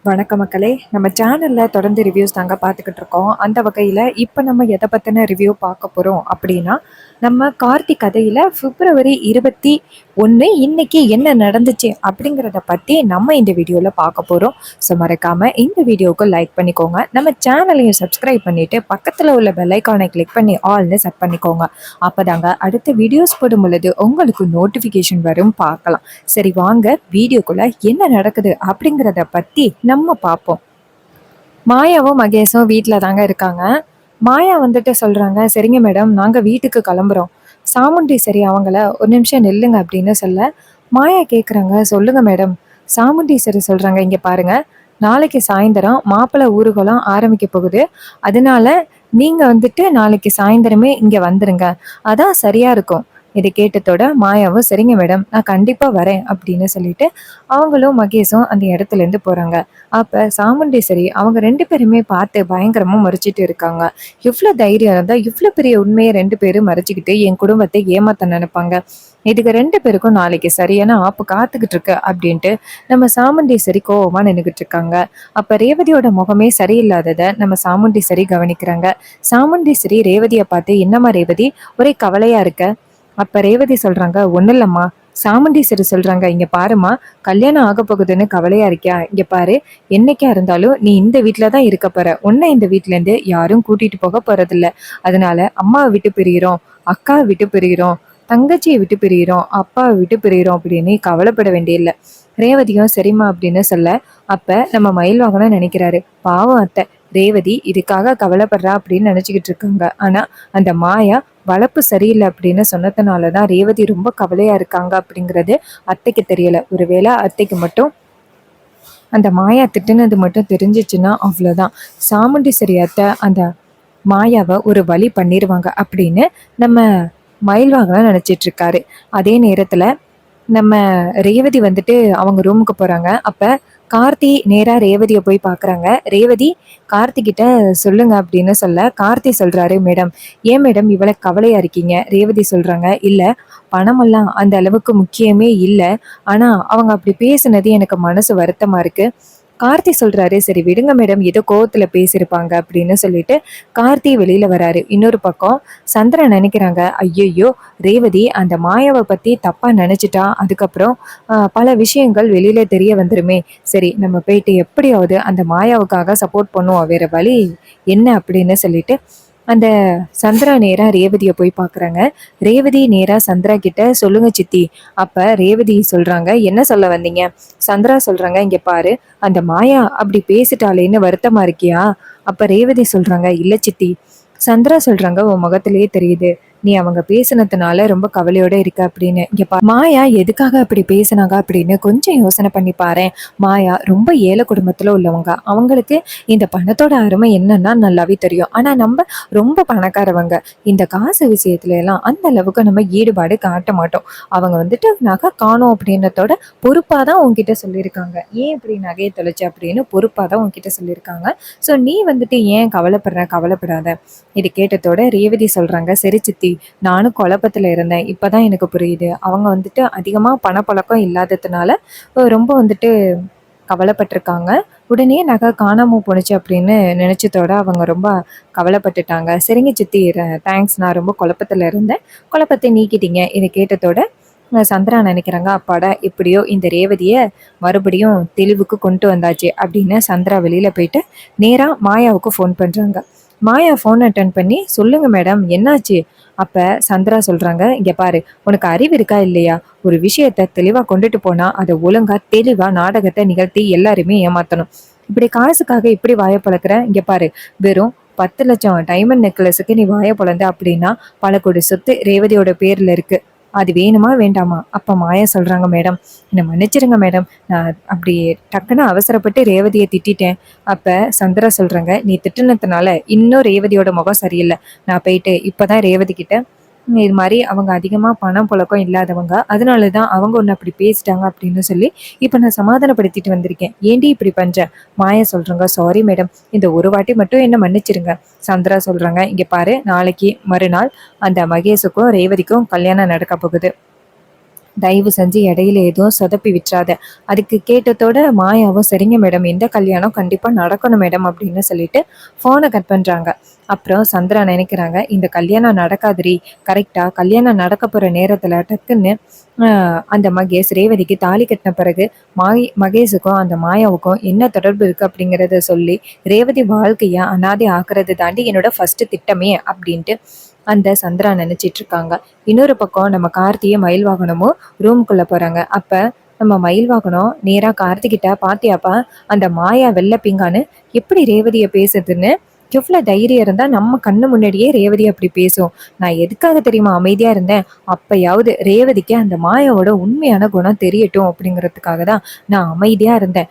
வணக்கம் மக்களே. நம்ம சேனலில் தொடர்ந்து ரிவ்யூஸ் தாங்க பார்த்துக்கிட்டு இருக்கோம். அந்த வகையில் இப்போ நம்ம எதை பற்றின ரிவ்யூ பார்க்க போகிறோம் அப்படின்னா, நம்ம கார்த்தி கதையில் February 21 இன்னைக்கு என்ன நடந்துச்சு அப்படிங்கிறத பற்றி நம்ம இந்த வீடியோவில் பார்க்க போகிறோம். ஸோ மறக்காமல் இந்த வீடியோவுக்கு லைக் பண்ணிக்கோங்க. நம்ம சேனலையும் சப்ஸ்கிரைப் பண்ணிவிட்டு பக்கத்தில் உள்ள பெல்லைக்கானை கிளிக் பண்ணி ஆல்னு செட் பண்ணிக்கோங்க. அப்போ தாங்க அடுத்த வீடியோஸ் போடும் பொழுது உங்களுக்கு நோட்டிஃபிகேஷன் வரும், பார்க்கலாம். சரி வாங்க வீடியோக்குள்ளே என்ன நடக்குது அப்படிங்கிறத பற்றி நம்ம பார்ப்போம். மாயாவும் மகேஷும் வீட்டில் தாங்க இருக்காங்க. மாயா வந்துட்டு சொல்கிறாங்க, சரிங்க மேடம், நாங்கள் வீட்டுக்கு கிளம்புறோம். சாமுண்டி சரி அவங்கள ஒரு நிமிஷம் நில்லுங்க அப்படின்னு சொல்ல, மாயா கேட்குறாங்க, சொல்லுங்க மேடம். சாமுண்டி சரி சொல்கிறாங்க, இங்கே பாருங்க, நாளைக்கு சாயந்தரம் மாப்பிள்ளை ஊர்வலம் ஆரம்பிக்க போகுது. அதனால நீங்கள் வந்துட்டு நாளைக்கு சாயந்தரமே இங்கே வந்துருங்க, அதான் சரியாக இருக்கும். இதை கேட்டதோட மாயாவும் சரிங்க மேடம், நான் கண்டிப்பாக வரேன் அப்படின்னு சொல்லிட்டு அவங்களும் மகேஷும் அந்த இடத்துல இருந்து போகிறாங்க. அப்போ சாமுண்டீஸ்வரி அவங்க ரெண்டு பேருமே பார்த்து பயங்கரமாக மறைச்சிட்டு இருக்காங்க. எவ்வளோ தைரியம் இருந்தால் இவ்வளோ பெரிய உண்மையை ரெண்டு பேரும் மறைச்சிக்கிட்டு என் குடும்பத்தை ஏமாத்த நினைப்பாங்க. இதுக்கு ரெண்டு பேருக்கும் நாளைக்கு சரியான ஆப்பு காத்துக்கிட்டு இருக்கு அப்படின்ட்டு நம்ம சாமுண்டீஸ்வரி கோவமாக நின்றுக்கிட்டு இருக்காங்க. அப்போ ரேவதியோட முகமே சரியில்லாததை நம்ம சாமுண்டீஸ்வரி கவனிக்கிறாங்க. சாமுண்டீஸ்வரி ரேவதியை பார்த்து, என்னம்மா ரேவதி, ஒரே கவலையா இருக்க? அப்ப ரேவதி சொல்றாங்க, ஒன்றும் இல்லம்மா. சாமுண்டீஸ்வரி சொல்றாங்க, இங்க பாருமா, கல்யாணம் ஆக போகுதுன்னு கவலையா இருக்கியா? இங்க பாரு, என்னைக்கா இருந்தாலும் நீ இந்த வீட்டுல தான் இருக்க போற. உன்னை இந்த வீட்டுல இருந்து யாரும் கூட்டிட்டு போக போறதில்ல. அதனால அம்மாவை விட்டு பிரியிறோம், அக்காவை விட்டு பிரியிறோம், தங்கச்சியை விட்டு பிரியிறோம், அப்பாவை விட்டு பிரியிறோம் அப்படின்னு கவலைப்பட வேண்டியதில்லை. ரேவதியும் சரிம்மா அப்படின்னு சொல்ல, அப்ப நம்ம மயில் வாங்கணும்னு நினைக்கிறாரு. பாவம் அத்தை, ரேவதி இதுக்காக கவலைப்படுறா அப்படின்னு நினைச்சுக்கிட்டு இருக்காங்க. ஆனா அந்த மாயா வளர்ப்பு சரியில்லை அப்படின்னு சொன்னதுனாலதான் ரேவதி ரொம்ப கவலையா இருக்காங்க அப்படிங்கிறது அத்தைக்கு தெரியல. ஒருவேளை அத்தைக்கு மட்டும் அந்த மாயா திட்டுனது மட்டும் தெரிஞ்சிச்சுன்னா அவ்வளோதான். சாமுண்டீஸ்வரி அத்தை அந்த மாயாவை ஒரு வழி பண்ணிடுவாங்க அப்படின்னு நம்ம மயில்வாகலாம் நினைச்சிட்டு இருக்காரு. அதே நேரத்துல நம்ம ரேவதி வந்துட்டு அவங்க ரூமுக்கு போறாங்க. அப்ப கார்த்தி நேரா ரேவதியை போய் பாக்குறாங்க. ரேவதி கார்த்தி கிட்ட சொல்லுங்க அப்படின்னு சொல்ல, கார்த்தி சொல்றாரு, மேடம், ஏன் மேடம் இவ்வளவு கவலையா இருக்கீங்க? ரேவதி சொல்றாங்க, இல்ல, பணமெல்லாம் அந்த அளவுக்கு முக்கியமே இல்லை, ஆனா அவங்க அப்படி பேசுனது எனக்கு மனசு வருத்தமா இருக்கு. கார்த்தி சொல்றாரு, சரி விடுங்க மேடம், ஏதோ கோவத்துல பேசியிருப்பாங்க அப்படின்னு சொல்லிட்டு கார்த்தி வெளியில வராரு. இன்னொரு பக்கம் சந்திரா நினைக்கிறாங்க, ஐயோ, ரேவதி அந்த மாயாவை பத்தி தப்பா நினைச்சிட்டா, அதுக்கப்புறம் பல விஷயங்கள் வெளியில தெரிய வந்துருமே. சரி நம்ம போயிட்டு எப்படியாவது அந்த மாயாவுக்காக சப்போர்ட் பண்ணுவோம், வேற வழி என்ன அப்படின்னு சொல்லிட்டு அந்த சந்திரா நேரா ரேவதியை போய் பார்க்குறாங்க. ரேவதி நேரா சந்திரா கிட்ட, சொல்லுங்க சித்தி. அப்ப ரேவதி சொல்றாங்க, என்ன சொல்ல வந்தீங்க? சந்திரா சொல்றாங்க, இங்க பாரு, அந்த மாயா அப்படி பேசிட்டாலேன்னு வருத்தமா இருக்கியா? அப்ப ரேவதி சொல்றாங்க, இல்ல சித்தி. சந்திரா சொல்றாங்க, உன் முகத்திலேயே தெரியுது, நீ அவங்க பேசினதுனால ரொம்ப கவலையோட இருக்க அப்படின்னு. இங்க மாயா எதுக்காக அப்படி பேசினாங்க அப்படின்னு கொஞ்சம் யோசனை பண்ணி பாரு. மாயா ரொம்ப ஏழை குடும்பத்துல உள்ளவங்க. அவங்களுக்கு இந்த பணத்தோட அருமை என்னன்னா நல்லாவே தெரியும். ஆனா நம்ம ரொம்ப பணக்காரவங்க. இந்த காசு விஷயத்துல எல்லாம் அந்த அளவுக்கு நம்ம ஈடுபாடு காட்ட மாட்டோம். அவங்க வந்துட்டு நகை காணும் அப்படின்றதோட பொறுப்பாதான் உன்கிட்ட சொல்லியிருக்காங்க. ஏன் இப்படி நகையை தொலைச்சு அப்படின்னு பொறுப்பாதான் உன்கிட்ட சொல்லியிருக்காங்க. ஸோ நீ வந்துட்டு ஏன் கவலைப்படாத. இது கேட்டதோட ரேவதி சொல்றாங்க, சரி சித்தி, நானும் குழப்பத்துல இருந்தேன், இப்பதான் எனக்கு புரியுது. அவங்க வந்துட்டு அதிகமா பணப்பழக்கம் இல்லாததுனால ரொம்ப வந்துட்டு கவலைப்பட்டிருக்காங்க. உடனே நகை காணாம போணுச்சு அப்படின்னு நினைச்சதோட அவங்க ரொம்ப கவலைப்பட்டுட்டாங்க. சரிங்க சித்தி, தேங்க்ஸ், நான் ரொம்ப குழப்பத்துல இருந்தேன், குழப்பத்தை நீக்கிட்டீங்க. இதை கேட்டதோட சந்திரா நினைக்கிறாங்க, அப்பாடா, எப்படியோ இந்த ரேவதியை மறுபடியும் தெளிவுக்கு கொண்டு வந்தாச்சு அப்படின்னு சந்திரா வெளியில போயிட்டு நேரா மாயாவுக்கு ஃபோன் பண்றாங்க. மாயா ஃபோன் அட்டன் பண்ணி, சொல்லுங்க மேடம், என்னாச்சு? அப்ப சந்திரா சொல்றாங்க, இங்க பாரு, உனக்கு அறிவு இருக்கா இல்லையா? ஒரு விஷயத்த தெளிவா கொண்டுட்டு போனா அதை ஒழுங்கா தெளிவா நாடகத்தை நிகழ்த்தி எல்லாருமே ஏமாத்தணும். இப்படி காசுக்காக இப்படி வாயை பழக்கிற? இங்க பாரு, வெறும் 10 லட்சம் டைமண்ட் நெக்லஸுக்கு நீ வாயை பொழந்த அப்படின்னா பல கோடி சொத்து ரேவதியோட பேர்ல இருக்கு. அது வேணுமா வேண்டாமா? அப்ப மாயா சொல்றாங்க, மேடம் என்னை மன்னிச்சிருங்க மேடம், நான் அப்படி டக்குன்னு அவசரப்பட்டு ரேவதியை திட்டிட்டேன். அப்ப சந்திரா சொல்றாங்க, நீ திட்டுனதுனால இன்னும் ரேவதியோட முகம் சரியில்லை. நான் போயிட்டு இப்பதான் ரேவதி கிட்ட இது மாதிரி அவங்க அதிகமா பணம் புழக்கம் இல்லாதவங்க, அதனாலதான் அவங்க ஒன்று அப்படி பேசிட்டாங்க அப்படின்னு சொல்லி இப்ப நான் சமாதானப்படுத்திட்டு வந்திருக்கேன். ஏண்டி இப்படி பண்ற? மாயா சொல்றாங்க, சாரி மேடம், இந்த ஒரு வாட்டி மட்டும் என்ன மன்னிச்சிருங்க. சந்திரா சொல்றாங்க, இங்க பாரு, நாளைக்கு மறுநாள் அந்த மகேஷுக்கும் ரேவதிக்கும் கல்யாணம் நடக்க போகுது. தயவு செஞ்சு இடையில எதுவும் சொதப்பி விட்டுறாத. அதுக்கு கேட்டதோட மாயாவும் சரிங்க மேடம், இந்த கல்யாணம் கண்டிப்பா நடக்கணும் மேடம் அப்படின்னு சொல்லிட்டு ஃபோனை கட் பண்றாங்க. அப்புறம் சந்திரா நினைக்கிறாங்க, இந்த கல்யாணம் நடக்காதுரி. கரெக்டா கல்யாணம் நடக்க போற நேரத்துல டக்குன்னு அந்த மகேஷ் ரேவதிக்கு தாலி கட்டின பிறகு மகேஷுக்கும் அந்த மாயாவுக்கும் என்ன தொடர்பு இருக்கு அப்படிங்கிறத சொல்லி ரேவதி வாழ்க்கைய அனாதை ஆக்குறது தாண்டி என்னோட ஃபர்ஸ்ட் திட்டமே அப்படின்ட்டு அந்த சந்திரா நினைச்சிட்டு இருக்காங்க. இன்னொரு பக்கம் நம்ம கார்த்தியும் மயில் வாகனமும் ரூம்குள்ள போறாங்க. அப்ப நம்ம மயில் வாகனம் நேரா கார்த்திகிட்ட, பாத்தியாப்பா அந்த மாயா வெள்ள பிங்கான்னு எப்படி ரேவதிய பேசுதுன்னு, எவ்வளவு தைரியம் இருந்தா நம்ம கண்ணு முன்னாடியே ரேவதி அப்படி பேசும். நான் எதுக்காக தெரியுமா அமைதியா இருந்தேன், அப்பயாவது ரேவதிக்கு அந்த மாயாவோட உண்மையான குணம் தெரியட்டும் அப்படிங்கிறதுக்காக தான் நான் அமைதியா இருந்தேன்.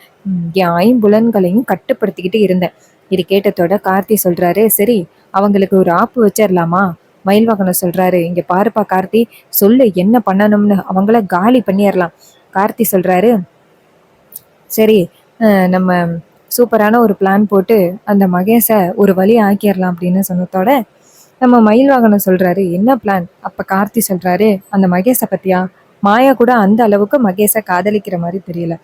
என் ஐம்புலன்களையும் கட்டுப்படுத்திக்கிட்டு இருந்தேன். இது கேட்டதோட கார்த்தி சொல்றாரு, சரி அவங்களுக்கு ஒரு ஆப்பு வச்சிடலாமா? மயில்வாகனம் சொல்றாரு, இங்க பாருப்பா கார்த்தி, சொல்லு என்ன பண்ணணும்னு, அவங்கள காலி பண்ணிடலாம். கார்த்தி சொல்றாரு, சரி நம்ம சூப்பரான ஒரு பிளான் போட்டு அந்த மகேஷை ஒரு வழி ஆக்கிடலாம் அப்படின்னு சொன்னதோட நம்ம மயில் வாகனம் சொல்றாரு, என்ன பிளான்? அப்ப கார்த்தி சொல்றாரு, அந்த மகேஷை பத்தியா? மாயா கூட அந்த அளவுக்கு மகேஷை காதலிக்கிற மாதிரி தெரியல.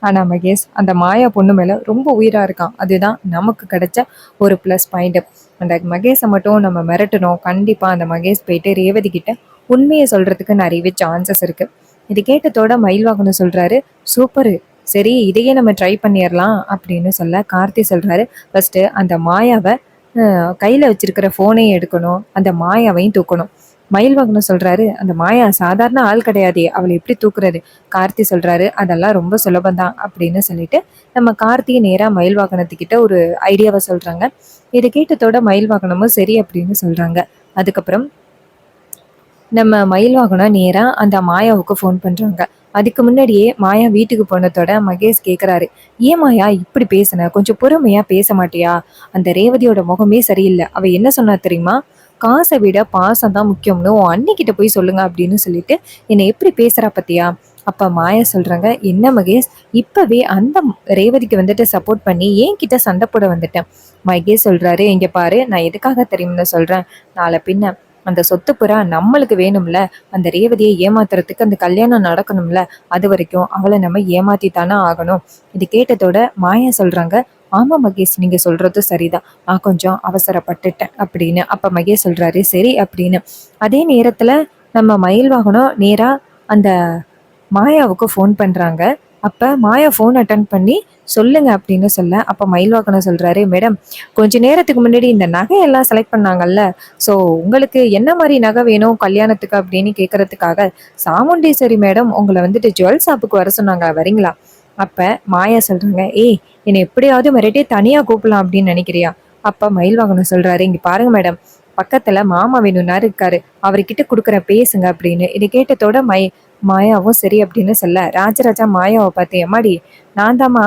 ஆனா மகேஷ் அந்த மாயா பொண்ணு மேல ரொம்ப உயிரா இருக்கான். அதுதான் நமக்கு கிடைச்ச ஒரு ப்ளஸ் பாயிண்ட். அந்த மகேஷை மட்டும் நம்ம மிரட்டணும். கண்டிப்பா அந்த மகேஷ் போயிட்டு ரேவதி கிட்ட உண்மையை சொல்றதுக்கு நிறையவே சான்சஸ் இருக்கு. இது கேட்டதோட மயில் வாகனம் சொல்றாரு, சூப்பரு, சரி இதையே நம்ம ட்ரை பண்ணிடலாம் அப்படின்னு சொல்ல கார்த்தி சொல்றாரு, ஃபர்ஸ்ட் அந்த மாயாவை கையில வச்சிருக்கிற போனையும் எடுக்கணும், அந்த மாயாவையும் தூக்கணும். மயில் வாகனம் சொல்றாரு, அந்த மாயா சாதாரண ஆள் கிடையாதே, அவளை எப்படி தூக்குறது? கார்த்தி சொல்றாரு, அதெல்லாம் ரொம்ப சுலபந்தான் அப்படின்னு சொல்லிட்டு நம்ம கார்த்தியை நேரா மயில் வாகனத்துக்கிட்ட ஒரு ஐடியாவை சொல்றாங்க. இதை கேட்டதோட மயில் வாகனமும் சரி அப்படின்னு சொல்றாங்க. அதுக்கப்புறம் நம்ம மயில் வாகனம் நேரா அந்த மாயாவுக்கு ஃபோன் பண்றாங்க. அதுக்கு முன்னாடியே மாயா வீட்டுக்கு போனதோட மகேஷ் கேக்குறாரு, ஏன் மாயா இப்படி பேசுன, கொஞ்சம் பொறுமையா பேச மாட்டியா? அந்த ரேவதியோட முகமே சரியில்லை. அவ என்ன சொன்னா தெரியுமா? காசை விட பாசம் தான் முக்கியம்னு உன் அண்ணிக்கிட்ட போய் சொல்லுங்க அப்படின்னு சொல்லிட்டு என்னை எப்படி பேசுறா பத்தியா? அப்ப மாயா சொல்றாங்க, என்ன மகேஷ், இப்பவே அந்த ரேவதிக்கு வந்துட்டு சப்போர்ட் பண்ணி என் கிட்ட சண்டை போட வந்துட்டேன். மகேஷ் சொல்றாரு, இங்க பாரு, நான் எதுக்காக தெரியும்னு சொல்றேன், நாளை பின்ன அந்த சொத்து புறா நம்மளுக்கு வேணும்ல, அந்த ரேவதியை ஏமாத்துறதுக்கு அந்த கல்யாணம் நடக்கணும்ல, அது வரைக்கும் அவளை நம்ம ஏமாத்தி தானே ஆகணும். இது கேட்டதோட மாயா சொல்றாங்க, ஆமா மகேஷ், நீங்க சொல்றது சரிதான், நான் கொஞ்சம் அவசரப்பட்டுட்டேன் அப்படின்னு. அப்ப மகேஷ் சொல்றாரு, சரி அப்படின்னு. அதே நேரத்துல நம்ம மயில் வாகனம் நேரா அந்த மாயாவுக்கு ஃபோன் பண்றாங்க. அப்ப மாயா ஃபோன் அட்டன் பண்ணி சொல்லுங்க அப்படின்னு சொல்ல, அப்ப மயில்வாகனம் சொல்றாரு, மேடம் கொஞ்ச நேரத்துக்கு முன்னாடி இந்த நகையெல்லாம் செலக்ட் பண்ணாங்கல்ல, ஸோ உங்களுக்கு என்ன மாதிரி நகை வேணும் கல்யாணத்துக்கு அப்படின்னு கேட்கறதுக்காக சாமுண்டீஸ்வரி மேடம் உங்களை வந்துட்டு ஜுவல் ஷாப்புக்கு வர சொன்னாங்க, வரீங்களா? அப்ப மாயா சொல்றாங்க, ஏய் என்னை எப்படியாவது மிரட்டி தனியா கூப்பிடலாம் அப்படின்னு நினைக்கிறியா? அப்ப மயில்வாகனம் சொல்றாரு, இங்க பாருங்க மேடம், பக்கத்துல மாமா வேணும்னாரு இருக்காரு, அவர்கிட்ட கொடுக்குற பேசுங்க அப்படின்னு. இதை கேட்டதோட மாயாவும் சரி அப்படின்னு சொல்ல, ராஜராஜா மாயாவை பார்த்து, எம்மாடி நான் தாம்மா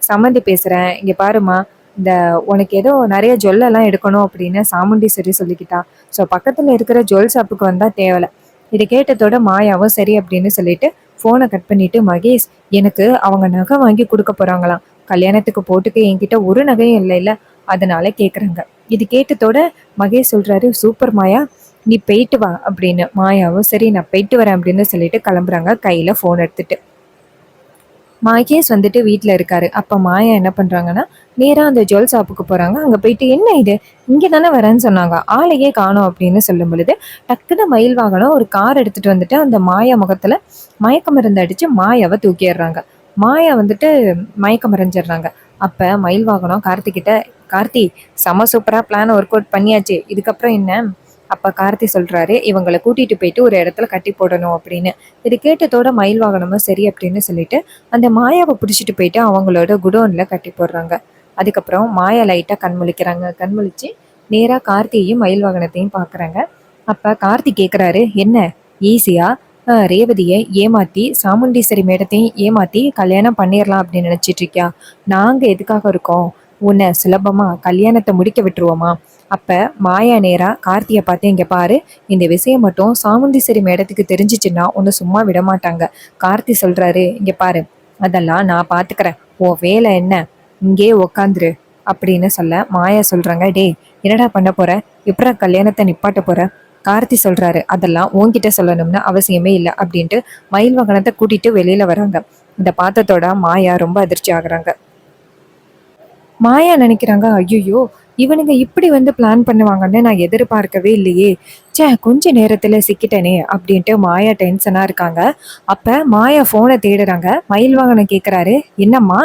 சம்மந்தி பேசுறேன், இங்க பாருமா, இந்த உனக்கு ஏதோ நிறைய ஜுவல்லெல்லாம் எடுக்கணும் அப்படின்னு சாமுண்டீஸ்வரி சொல்லிக்கிட்டா. ஸோ பக்கத்துல இருக்கிற ஜுவல் ஷாப்புக்கு வந்தா தேவலை. இதை கேட்டதோட மாயாவும் சரி அப்படின்னு சொல்லிட்டு ஃபோனை கட் பண்ணிட்டு, மகேஷ் எனக்கு அவங்க நகை வாங்கி கொடுக்க போறாங்களாம், கல்யாணத்துக்கு போட்டுக்க என்கிட்ட ஒரு நகையும் இல்லை இல்ல, அதனால கேட்குறாங்க. இது கேட்டதோட மகேஷ் சொல்றாரு, சூப்பர் மாயா, நீ போயிட்டு வா அப்படின்னு. மாயாவும் சரி நான் போயிட்டு வரேன் அப்படின்னு சொல்லிட்டு கிளம்புறாங்க கையில ஃபோன் எடுத்துட்டு. மகேஷ் வந்துட்டு வீட்டில் இருக்காரு. அப்போ மாயா என்ன பண்ணுறாங்கன்னா, நேராக அந்த ஜுவல் ஷாப்புக்கு போகிறாங்க. அங்கே போயிட்டு, என்ன இது, இங்கே தானே வரேன்னு சொன்னாங்க, ஆளையே காணோம் அப்படின்னு சொல்லும் பொழுது டக்குன்னு மயில் வாகனம் ஒரு கார் எடுத்துகிட்டு வந்துட்டு அந்த மாயா முகத்தில் மயக்க மருந்து அடித்து மாயாவை தூக்கிடுறாங்க. மாயா வந்துட்டு மயக்க மறைஞ்சிடுறாங்க. அப்போ மயில் வாகனம் கார்த்திகிட்ட, கார்த்தி செம சூப்பராக பிளான் ஒர்க் அவுட் பண்ணியாச்சு, இதுக்கப்புறம் என்ன? அப்ப கார்த்தி சொல்றாரு, இவங்களை கூட்டிட்டு போயிட்டு ஒரு இடத்துல கட்டி போடணும் அப்படின்னு. இது கேட்டதோட மயில் வாகனமும் சரி அப்படின்னு சொல்லிட்டு அந்த மாயாவை பிடிச்சிட்டு போயிட்டு அவங்களோட குடோன்ல கட்டி போடுறாங்க. அதுக்கப்புறம் மாயா லைட்டா கண்முழிக்கிறாங்க. கண்முழிச்சு நேரா கார்த்தியையும் மயில் வாகனத்தையும் பாக்குறாங்க. அப்ப கார்த்தி கேக்குறாரு, என்ன ஈஸியா ரேவதியை ஏமாத்தி சாமுண்டீஸ்வரி மேடத்தையும் ஏமாத்தி கல்யாணம் பண்ணிடலாம் அப்படின்னு நினைச்சிட்டு இருக்கியா? நாங்க எதுக்காக இருக்கோம், உன்னை சுலபமா கல்யாணத்தை முடிக்க விட்டுருவோமா? அப்ப மாயா நேரா கார்த்தியை பார்த்து, இங்க பாரு, இந்த விஷயம் மட்டும் சாமுண்டீஸ்வரி மேடத்துக்கு தெரிஞ்சிச்சுன்னா ஒன்னு சும்மா விட மாட்டாங்க. கார்த்தி சொல்றாரு, இங்க பாரு, அதெல்லாம் நான் பாத்துக்கிறேன், உன் வேலை என்ன, இங்கே உக்காந்துரு அப்படின்னு சொல்ல மாயா சொல்றாங்க, டேய் என்னடா பண்ண போற, எப்படா கல்யாணத்தை நிப்பாட்ட போற? கார்த்தி சொல்றாரு, அதெல்லாம் உன்கிட்ட சொல்லணும்னு அவசியமே இல்லை அப்படின்ட்டு மயில் வாகனத்தை கூட்டிட்டு வெளியில வராங்க. இந்த பாத்தத்தோட மாயா ரொம்ப அதிர்ச்சி ஆகுறாங்க. மாயா நினைக்கிறாங்க, ஐயோ இவனுங்க இப்படி பிளான் பண்ணுவாங்கன்னு நான் எதிர்பார்க்கவே இல்லையே, ச்சே கொஞ்ச நேரத்துல சிக்கிட்டனே அப்படின்ட்டு மாயா டென்ஷனா இருக்காங்க. அப்ப மாயா போனை தேடுறாங்க. மயில் வாகனம் கேக்குறாரு, என்னம்மா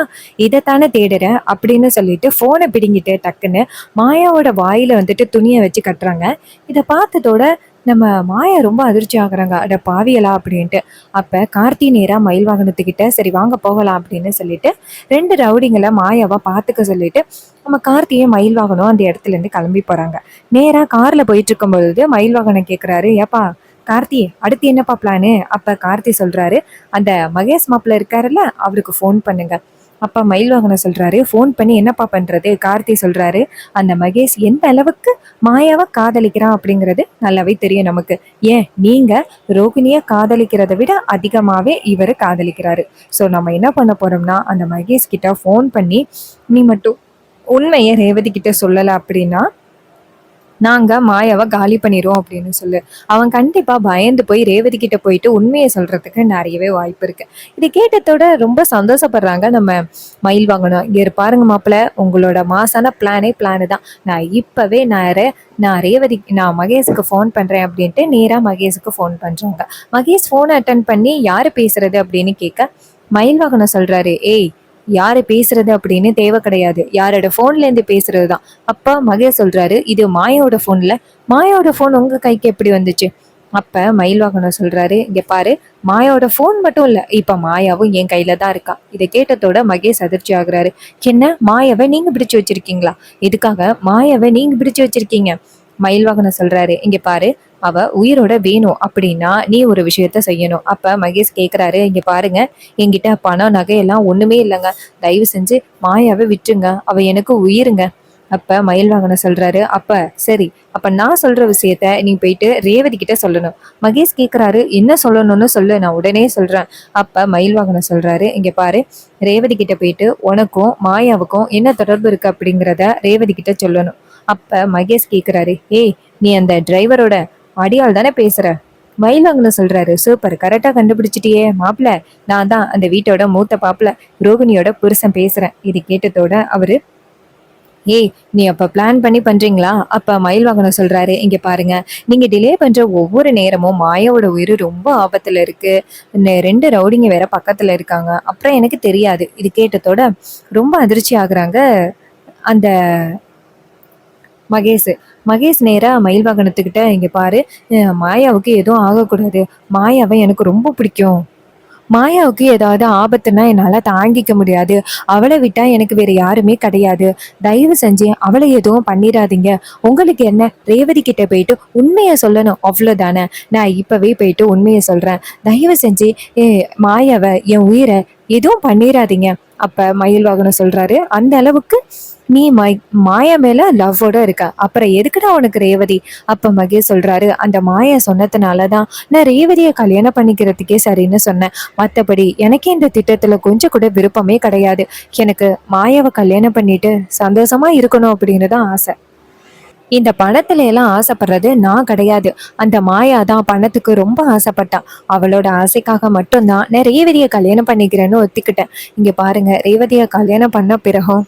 இதைத்தானே தேடுற அப்படின்னு சொல்லிட்டு போனை பிடிங்கிட்டு டக்குன்னு மாயாவோட வாயில துணியை வச்சு கட்டுறாங்க. இதை பார்த்ததோட நம்ம மாயா ரொம்ப அதிர்ச்சி ஆகுறாங்க, அட பாவியலா அப்படின்ட்டு. அப்ப கார்த்தி நேரா மயில் வாகனத்துக்கிட்ட சரி வாங்க போகலாம் அப்படின்னு சொல்லிட்டு 2 ரவுடிங்களை மாயாவா பாத்துக்க சொல்லிட்டு நம்ம கார்த்தியை மயில் வாகனம் அந்த இடத்துல இருந்து கிளம்பி போறாங்க. நேரா கார்ல போயிட்டு இருக்கும் பொழுது மயில் வாகனம் கேக்குறாரு, ஏப்பா கார்த்தி அடுத்து என்னப்பா பிளானு? அப்ப கார்த்தி சொல்றாரு, அந்த மகேஷ் மாப்பிள்ள இருக்காருல்ல அவருக்கு ஃபோன் பண்ணுங்க. அப்ப மயில் வாகனம் சொல்றாரு, ஃபோன் பண்ணி என்னப்பா பண்றது? கார்த்தி சொல்றாரு, அந்த மகேஷ் எந்த அளவுக்கு மாயாவை காதலிக்கிறான் அப்படிங்கிறது நல்லாவே தெரியும் நமக்கு. ஏன் நீங்க ரோகிணிய காதலிக்கிறத விட அதிகமாவே இவரு காதலிக்கிறாரு. ஸோ நம்ம என்ன பண்ண போறோம்னா அந்த மகேஷ் கிட்ட ஃபோன் பண்ணி நீ மட்டும் உண்மையை ரேவதி கிட்ட சொல்லல அப்படின்னா நாங்க மாயாவை காலி பண்ணிடுவோம் அப்படின்னு சொல்லு. அவன் கண்டிப்பா பயந்து போய் ரேவதி கிட்ட போயிட்டு உண்மையை சொல்றதுக்கு நிறையவே வாய்ப்பு இருக்கு. இது கேட்டதோட ரொம்ப சந்தோஷப்படுறாங்க நம்ம மயில் வாங்கணும். இங்க பாருங்க மாப்பிள்ள, உங்களோட மாசான பிளானு தான். நான் இப்பவே நான் நான் மகேஷுக்கு ஃபோன் பண்றேன் அப்படின்ட்டு நேரா மகேஷுக்கு ஃபோன் பண்றாங்க. மகேஷ் ஃபோன் அட்டன் பண்ணி யாரு பேசுறது அப்படின்னு கேட்க மயில் வாகனம் சொல்றாரு, ஏய் யாரு பேசுறது அப்படின்னு தேவை கிடையாது, யாரோட போன்ல இருந்து பேசுறதுதான். அப்ப மகேஷ் சொல்றாரு, இது மாயாவோட போன்ல, மாயாவோட போன் உங்க கைக்கு எப்படி வந்துச்சு? அப்ப மயில் வாகனம் சொல்றாரு, இங்க பாரு மாயாவோட போன் மட்டும் இல்ல, இப்ப மாயாவும் என் கையில தான் இருக்கா. இதை கேட்டதோட மகேஷ் அதிர்ச்சி ஆகுறாரு. என்ன மாயாவை நீங்க பிடிச்சு வச்சிருக்கீங்களா? எதுக்காக மாயாவை நீங்க பிடிச்சு வச்சிருக்கீங்க? மயில் வாகனம் சொல்றாரு, இங்க பாரு அவ உயிரோட வேணும் அப்படின்னா நீ ஒரு விஷயத்த செய்யணும். அப்ப மகேஷ் கேக்குறாரு, இங்க பாருங்க என்கிட்ட பணம் நகையெல்லாம் ஒண்ணுமே இல்லைங்க, தயவு செஞ்சு மாயாவை விட்டுருங்க, அவ எனக்கு உயிருங்க. அப்ப மயில் வாகனம் சொல்றாரு, அப்ப சரி, அப்ப நான் சொல்ற விஷயத்த நீ போயிட்டு ரேவதி கிட்ட சொல்லணும். மகேஷ் கேக்குறாரு, என்ன சொல்லணும்னு சொல்லு, நான் உடனே சொல்றேன். அப்ப மயில் வாகனம் சொல்றாரு, இங்க பாரு ரேவதி கிட்ட போயிட்டு உனக்கும் மாயாவுக்கும் என்ன தொடர்பு இருக்கு அப்படிங்கிறத ரேவதி கிட்ட சொல்லணும். அப்ப மகேஷ் கேக்குறாரு, ஏய் நீ அந்த டிரைவரோட அடியாள் தானே பேசுற? மயிலாங்கன்னு சொல்றாரு, சூப்பர் கரெக்டா கண்டுபிடிச்சிட்டியே மாப்பிள்ள, நான் தான் அந்த வீட்டோட மூத்த பாப்புல ரோகிணியோட புருஷன் பேசுறேன். இது கேட்டதோட அவரு, ஏய் நீ அப்ப பிளான் பண்ணி பண்றீங்களா? அப்ப மயில் வாகனம் சொல்றாரு, இங்க பாருங்க நீங்க டிலே பண்ற ஒவ்வொரு நேரமும் மாயாவோட உயிர் ரொம்ப ஆபத்துல இருக்கு. 2 ரவுடிங்க வேற பக்கத்துல இருக்காங்க, அப்புறம் எனக்கு தெரியாது. இது கேட்டதோட ரொம்ப அதிர்ச்சி ஆகுறாங்க அந்த மகேஷ். மகேஷ் நேரா மயில் வாகனத்துக்கிட்ட, இங்க பாரு மாயாவுக்கு எதுவும் ஆகக்கூடாது, மாயாவை எனக்கு ரொம்ப பிடிக்கும், மாயாவுக்கு ஏதாவது ஆபத்துன்னா என்னால தாங்கிக்க முடியாது, அவளை விட்டா எனக்கு வேற யாருமே கிடையாது, தயவு செஞ்சு அவளை எதுவும் பண்ணிடாதீங்க, உங்களுக்கு என்ன ரேவதி கிட்ட போயிட்டு உண்மையை சொல்லணும் அவ்வளவுதானே, நான் இப்பவே போயிட்டு உண்மையை சொல்றேன், தயவு செஞ்சு மாயாவை என் உயிரை எதுவும் பண்ணிடாதீங்க. அப்ப மயில் வாகனம் சொல்றாரு, அந்த அளவுக்கு நீ மாயா மேல லவ்வோட இருக்க, அப்புறம் எதுக்குடா உனக்கு ரேவதி? அப்ப மகேஷ் சொல்றாரு, அந்த மாயா சொன்னதுனாலதான் நான் ரேவதியை கல்யாணம் பண்ணிக்கிறதுக்கே சரின்னு சொன்னேன், மத்தபடி எனக்கு இந்த திட்டத்துல கொஞ்சம் கூட விருப்பமே கிடையாது, எனக்கு மாயாவை கல்யாணம் பண்ணிட்டு சந்தோஷமா இருக்கணும் அப்படின்னு தான் ஆசை. இந்த பணத்துல எல்லாம் ஆசைப்படுறது நான் கிடையாது, அந்த மாயா தான் பணத்துக்கு ரொம்ப ஆசைப்பட்டா, அவளோட ஆசைக்காக மட்டும்தான் நான் ரேவதியை கல்யாணம் பண்ணிக்கிறேன்னு ஒத்துக்கிட்டேன். இங்க பாருங்க ரேவதியை கல்யாணம் பண்ண பிறகும்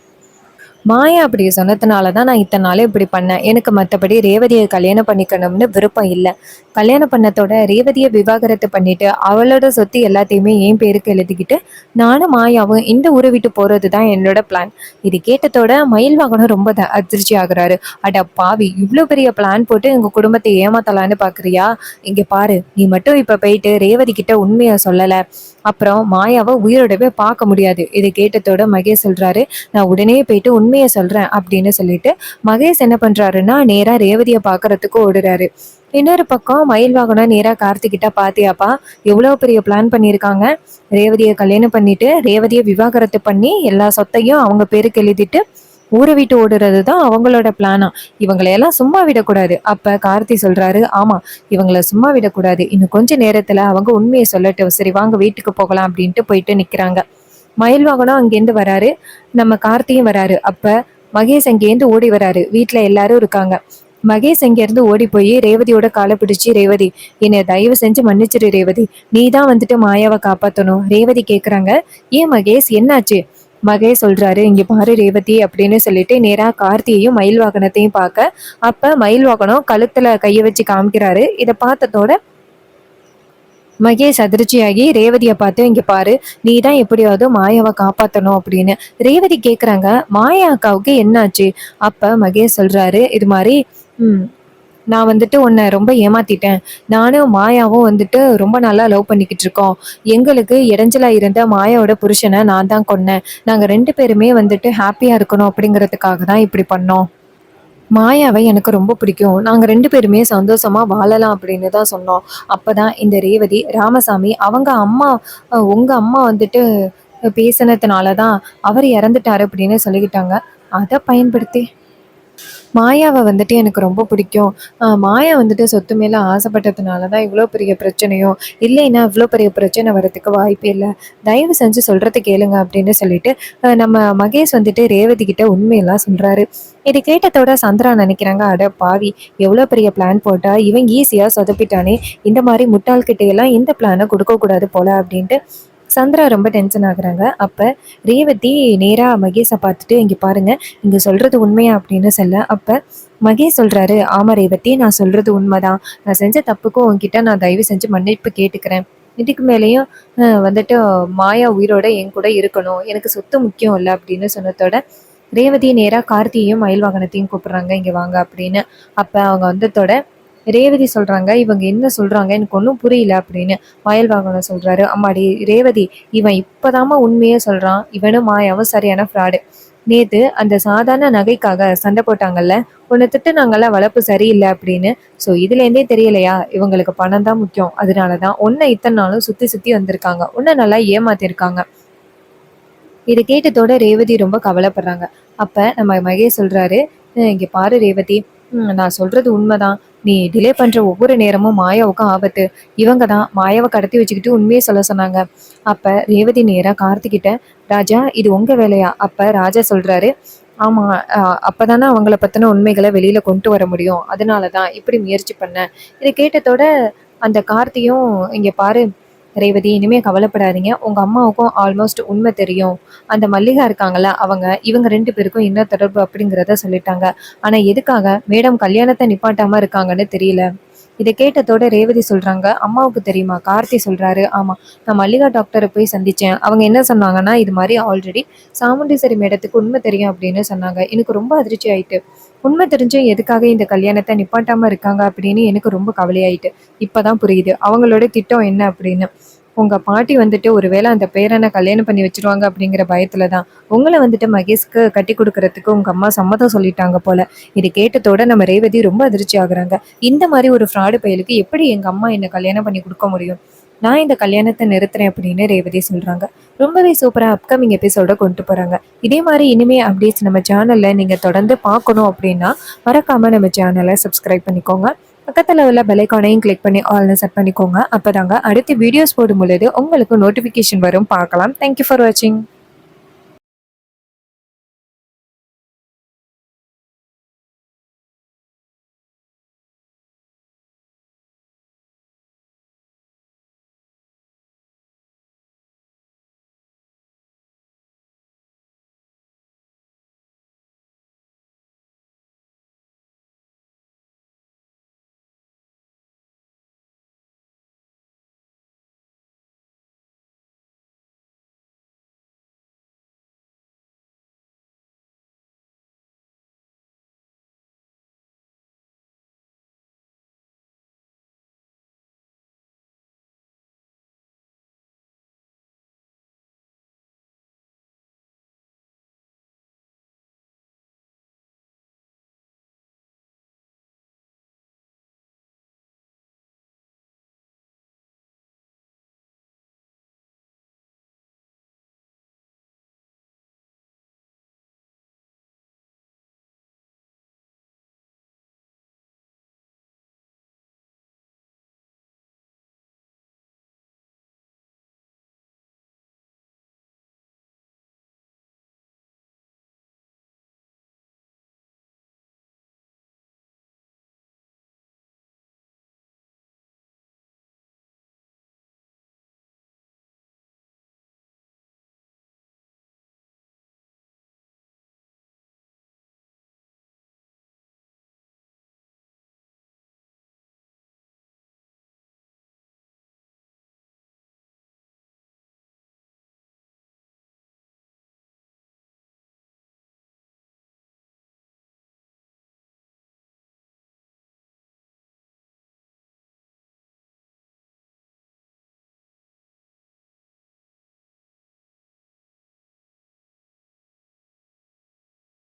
மாயா அப்படி சொன்னதுனால தான் நான் இத்தனை நாளே இப்படி பண்ணேன், எனக்கு மற்றபடி ரேவதியை கல்யாணம் பண்ணிக்கணும்னு விருப்பம் இல்லை. கல்யாணம் பண்ணத்தோட ரேவதியை விவாகரத்து பண்ணிட்டு அவளோட சொத்து எல்லாத்தையுமே என் பேருக்கு எழுதிக்கிட்டு நானும் மாயாவும் இந்த ஊரை விட்டு போறது தான் என்னோட பிளான். இது கேட்டதோட மயில் வாகனம் ரொம்ப அதிர்ச்சி ஆகுறாரு. அட பாவி, இவ்வளோ பெரிய பிளான் போட்டு எங்க குடும்பத்தை ஏமாத்தலான்னு பாக்குறியா? இங்க பாரு நீ மட்டும் இப்ப போயிட்டு ரேவதி கிட்ட உண்மையை சொல்லல, அப்புறம் மாயாவை உயிரோடவே பார்க்க முடியாது. இதை கேட்டதோட மகேஷ் சொல்றாரு, நான் உடனே போயிட்டு உண்மையை சொல்றேன் அப்படின்னு சொல்லிட்டு மகேஷ் என்ன பண்றாருன்னா நேரா ரேவதியை பாக்குறதுக்கு ஓடுறாரு. இன்னொரு பக்கம் மயில் வாகனம் நேரா கார்த்திகிட்ட, பாத்தியாப்பா எவ்வளவு பெரிய பிளான் பண்ணியிருக்காங்க, ரேவதியை கல்யாணம் பண்ணிட்டு ரேவதியை விவாகரத்து பண்ணி எல்லா சொத்தையும் அவங்க பேருக்கு எழுதிட்டு ஊரை விட்டு ஓடுறது தான் அவங்களோட பிளானா, இவங்களையெல்லாம் சும்மா விடக்கூடாது. அப்ப கார்த்தி சொல்றாரு, ஆமா இவங்களை சும்மா விடக்கூடாது, இன்னும் கொஞ்ச நேரத்துல அவங்க உண்மையை சொல்லட்டும், சரி வாங்க வீட்டுக்கு போகலாம் அப்படின்ட்டு போயிட்டு நிக்கிறாங்க. மயில் வாகனம் அங்கேருந்து வராரு, நம்ம கார்த்தியும் வராரு. அப்ப மகேஷ் அங்கேருந்து ஓடி வராரு, வீட்டுல எல்லாரும் இருக்காங்க. மகேஷ் அங்கேருந்து ஓடி போய் ரேவதியோட காலை பிடிச்சி, ரேவதி என்னை தயவு செஞ்சு மன்னிச்சிரு ரேவதி, நீ தான் வந்துட்டு மாயாவை காப்பாற்றணும். ரேவதி கேட்குறாங்க, ஏன் மகேஷ் என்னாச்சு? மகேஷ் சொல்றாரு, இங்க பாரு ரேவதி அப்படின்னு சொல்லிட்டு நேரா கார்த்தியையும் மயில் வாகனத்தையும் பார்க்க, அப்ப மயில் வாகனம் கழுத்துல கையை வச்சு காமிக்கிறாரு. இதை பார்த்ததோட மகேஷ் அதிர்ச்சியாகி ரேவதியை பார்த்து, இங்க பாரு நீ தான் எப்படியாவது மாயாவை காப்பாற்றணும் அப்படின்னு. ரேவதி கேட்குறாங்க, மாயா அக்காவுக்கு என்னாச்சு? அப்ப மகேஷ் சொல்றாரு, இது மாதிரி நான் வந்துட்டு உன்னை ரொம்ப ஏமாத்திட்டேன். நானும் மாயாவும் வந்துட்டு ரொம்ப நல்லா லவ் பண்ணிக்கிட்டு இருக்கோம். எங்களுக்கு இடைஞ்சலா இருந்த மாயாவோட புருஷனை நான் தான் கொன்னேன். நாங்க 2 பேருமே வந்துட்டு ஹாப்பியா இருக்கணும் அப்படிங்கிறதுக்காக தான் இப்படி பண்ணோம். மாயாவை எனக்கு ரொம்ப பிடிக்கும். நாங்க 2 பேருமே சந்தோஷமா வாழலாம் அப்படின்னு தான் சொன்னோம். அப்பதான் இந்த ரேவதி, ராமசாமி அவங்க அம்மா உங்க அம்மா வந்துட்டு பேசினதுனால தான் அவர் இறந்துட்டாரு அப்படின்னு சொல்லிக்கிட்டாங்க. அதை பயன்படுத்தி மாயாவை வந்துட்டு எனக்கு ரொம்ப பிடிக்கும். மாயா வந்துட்டு சொத்து மேலே ஆசைப்பட்டதுனால தான் இவ்வளோ பெரிய பிரச்சனையும், இல்லைன்னா இவ்வளோ பெரிய பிரச்சனை வரதுக்கு வாய்ப்பே இல்லை. தயவு செஞ்சு சொல்கிறத கேளுங்க அப்படின்னு சொல்லிட்டு நம்ம மகேஷ் வந்துட்டு ரேவதி கிட்ட உண்மையெல்லாம் சொல்கிறாரு. இதை கேட்டதோட சந்திரா நினைக்கிறாங்க, அட பாவி, எவ்வளோ பெரிய பிளான் போட்டால் இவன் ஈஸியாக சொதப்பிட்டானே, இந்த மாதிரி முட்டாள்கிட்டையெல்லாம் இந்த பிளானை கொடுக்கக்கூடாது போல அப்படின்ட்டு சந்திரா ரொம்ப டென்ஷன் ஆகுறாங்க. அப்போ ரேவதி நேராக மகேஷை பார்த்துட்டு, இங்கே பாருங்க இங்கே சொல்கிறது உண்மையா அப்படின்னு சொல்ல, அப்போ மகேஷ் சொல்கிறாரு, ஆமாம் ரேவதி, நான் சொல்கிறது உண்மைதான். நான் செஞ்ச தப்புக்கும் உங்ககிட்ட நான் தயவு செஞ்சு மன்னிப்பு கேட்டுக்கிறேன். இதுக்கு மேலேயும் வந்துட்டு மாயா உயிரோட என் கூட இருக்கணும், எனக்கு சொத்து முக்கியம் இல்லை அப்படின்னு சொன்னதோட ரேவதி நேராக கார்த்தியையும் மயில் வாகனத்தையும் கூப்பிட்றாங்க, இங்கே வாங்க அப்படின்னு. அப்போ அவங்க வந்ததோட ரேவதி சொல்றாங்க, இவங்க என்ன சொல்றாங்க எனக்கு ஒன்றும் புரியல அப்படின்னு. மயில் வாகனம் சொல்றாரு, அம்மாடி ரேவதி, இவன் இப்பதாம்மா உண்மையே சொல்றான். இவனும் மாயாவும் சரியான ஃப்ராடு. நேத்து அந்த சாதாரண நகைக்காக சண்டை போட்டாங்கல்ல, உன்னை திட்டுனாங்கல்ல வளர்ப்பு சரியில்லை அப்படின்னு. ஸோ இதுலேருந்தே தெரியலையா, இவங்களுக்கு பணம் தான் முக்கியம். அதனாலதான் உன்னை இத்தனை நாளும் சுத்தி சுத்தி வந்திருக்காங்க, உன்னை நல்லா ஏமாத்திருக்காங்க. இதை கேட்டதோட ரேவதி ரொம்ப கவலைப்படுறாங்க. அப்ப நம்ம மகேஷ் சொல்றாரு, இங்க பாரு ரேவதி, நான் சொல்றது உண்மைதான். நீ டிலே பண்ற ஒவ்வொரு நேரமும் மாயாவுக்கும் ஆபத்து. இவங்க தான் மாயாவை கடத்தி வச்சுக்கிட்டு உண்மையை சொல்ல சொன்னாங்க. அப்ப ரேவதி நேரா கார்த்திகிட்ட, ராஜா இது உங்க வேலையா? அப்ப ராஜா சொல்றாரு, ஆமா, அப்பதானே அவங்கள பத்தின உண்மைகளை வெளியில கொண்டு வர முடியும், அதனாலதான் இப்படி முயற்சி பண்ணேன். இதை கேட்டதோட அந்த கார்த்தியும், இங்க பாரு ரேவதி, இனிமே கவலைப்படாதீங்க. உங்க அம்மாவுக்கும் ஆல்மோஸ்ட் உண்மை தெரியும். அந்த மல்லிகா இருக்காங்கல்ல, இவங்க 2 பேருக்கும் என்ன தொடர்பு அப்படிங்கிறத சொல்லிட்டாங்க. ஆனா எதுக்காக மேடம் கல்யாணத்தை நிப்பாட்டாம இருக்காங்கன்னு தெரியல. இதை கேட்டதோட ரேவதி சொல்றாங்க, அம்மாவுக்கு தெரியுமா? கார்த்தி சொல்றாரு, ஆமா, நான் மல்லிகா டாக்டரை போய் சந்திச்சேன். அவங்க என்ன சொன்னாங்கன்னா, இது மாதிரி ஆல்ரெடி சாமுண்டீஸ்வரி மேடத்துக்கு உண்மை தெரியும் அப்படின்னு சொன்னாங்க. எனக்கு ரொம்ப அதிர்ச்சி ஆயிட்டு. உண்மை தெரிஞ்சும் எதுக்காக இந்த கல்யாணத்தை நிப்பாட்டாம இருக்காங்க அப்படின்னு எனக்கு ரொம்ப கவலையாயிட்டு. இப்பதான் புரியுது அவங்களோட திட்டம் என்ன அப்படின்னு. உங்க பாட்டி வந்துட்டு ஒருவேளை அந்த பேரனை கல்யாணம் பண்ணி வச்சிருவாங்க அப்படிங்கிற பயத்துலதான் உங்களை வந்துட்டு மகேஷ்க்கு கட்டி கொடுக்கறதுக்கு உங்க அம்மா சம்மதம் சொல்லிட்டாங்க போல. இது கேட்டதோட நம்ம ரேவதி ரொம்ப அதிர்ச்சி ஆகுறாங்க. இந்த மாதிரி ஒரு ஃப்ராடு பயலுக்கு எப்படி எங்க அம்மா என்ன கல்யாணம் பண்ணி கொடுக்க முடியும்? நான் இந்த கல்யாணத்தை நிறுத்துறேன் அப்படின்னு ரேவதி சொல்றாங்க. ரொம்பவே சூப்பரா அப்கமிங் எபிசோட கொண்டு போறாங்க. இதே மாதிரி இனிமே அப்டேட்ஸ் நம்ம சேனல்ல நீங்க தொடர்ந்து பார்க்கணும் அப்படின்னா மறக்காம நம்ம சேனலை சப்ஸ்கிரைப் பண்ணிக்கோங்க. பக்கத்தில் உள்ள பெல்லைக்கானையும் கிளிக் பண்ணி ஆல்னு செட் பண்ணிக்கோங்க. அப்போதாங்க அடுத்த வீடியோஸ் போடும் பொழுது உங்களுக்கு நோட்டிஃபிகேஷன் வரும், பார்க்கலாம். தேங்க்யூ ஃபார் வாட்சிங்.